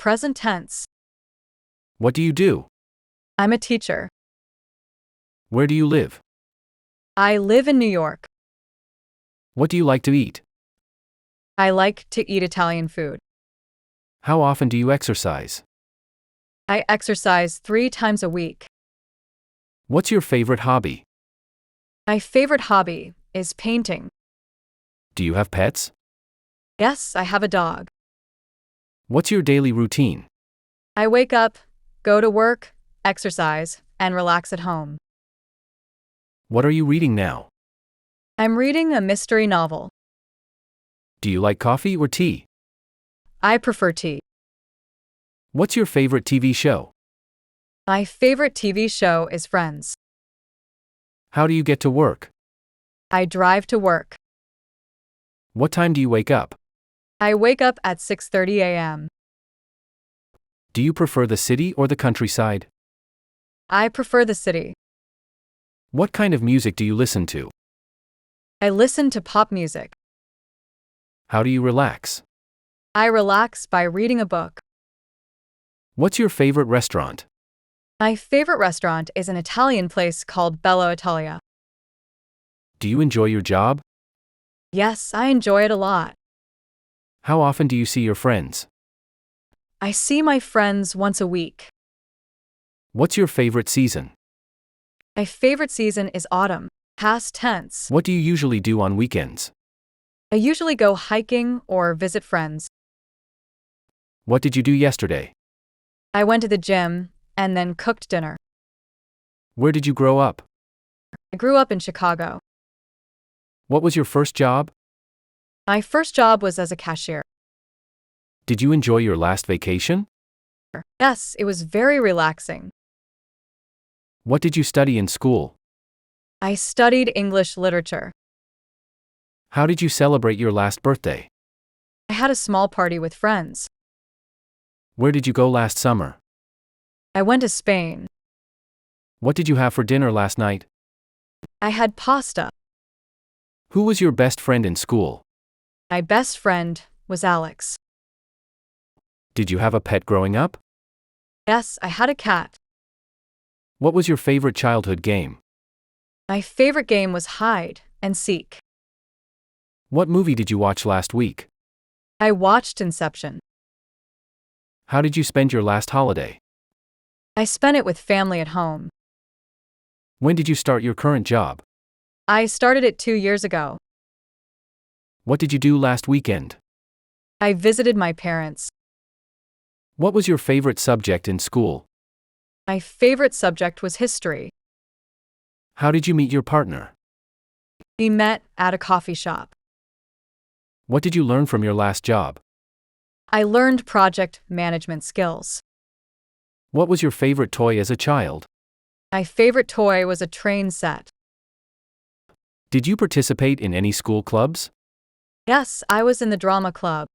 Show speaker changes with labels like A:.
A: present tense.
B: What do you do?
A: I'm a teacher.
B: Where do you live?
A: I live in New York.
B: What do you like to eat?
A: I like to eat Italian food.
B: How often do you exercise?
A: I exercise 3 times a week.
B: What's your favorite hobby?
A: My favorite hobby is painting.
B: Do you have pets?
A: Yes, I have a dog.
B: What's your daily routine?
A: I wake up, go to work, exercise, and relax at home.
B: What are you reading now?
A: I'm reading a mystery novel.
B: Do you like coffee or tea?
A: I prefer tea.
B: What's your favorite TV show?
A: My favorite TV show is Friends.
B: How do you get to work?
A: I drive to work.
B: What time do you wake up?
A: I wake up at 6:30 a.m.
B: Do you prefer the city or the countryside?
A: I prefer the city.
B: What kind of music do you listen to?
A: I listen to pop music.
B: How do you relax?
A: I relax by reading a book.
B: What's your favorite restaurant?
A: My favorite restaurant is an Italian place called Bello Italia.
B: Do you enjoy your job?
A: Yes, I enjoy it a lot.
B: How often do you see your friends?
A: I see my friends once a week.
B: What's your favorite season?
A: My favorite season is autumn, past tense.
B: What do you usually do on weekends?
A: I usually go hiking or visit friends.
B: What did you do yesterday?
A: I went to the gym and then cooked dinner.
B: Where did you grow up?
A: I grew up in Chicago.
B: What was your first job?
A: My first job was as a cashier.
B: Did you enjoy your last vacation?
A: Yes, it was very relaxing.
B: What did you study in school?
A: I studied English literature.
B: How did you celebrate your last birthday?
A: I had a small party with friends.
B: Where did you go last summer?
A: I went to Spain.
B: What did you have for dinner last night?
A: I had pasta.
B: Who was your best friend in school?
A: My best friend was Alex.
B: Did you have a pet growing up?
A: Yes, I had a cat.
B: What was your favorite childhood game?
A: My favorite game was hide and seek.
B: What movie did you watch last week?
A: I watched Inception.
B: How did you spend your last holiday?
A: I spent it with family at home.
B: When did you start your current job?
A: I started it 2 years ago.
B: What did you do last weekend?
A: I visited my parents.
B: What was your favorite subject in school?
A: My favorite subject was history.
B: How did you meet your partner?
A: We met at a coffee shop.
B: What did you learn from your last job?
A: I learned project management skills.
B: What was your favorite toy as a child?
A: My favorite toy was a train set.
B: Did you participate in any school clubs?
A: Yes, I was in the drama club.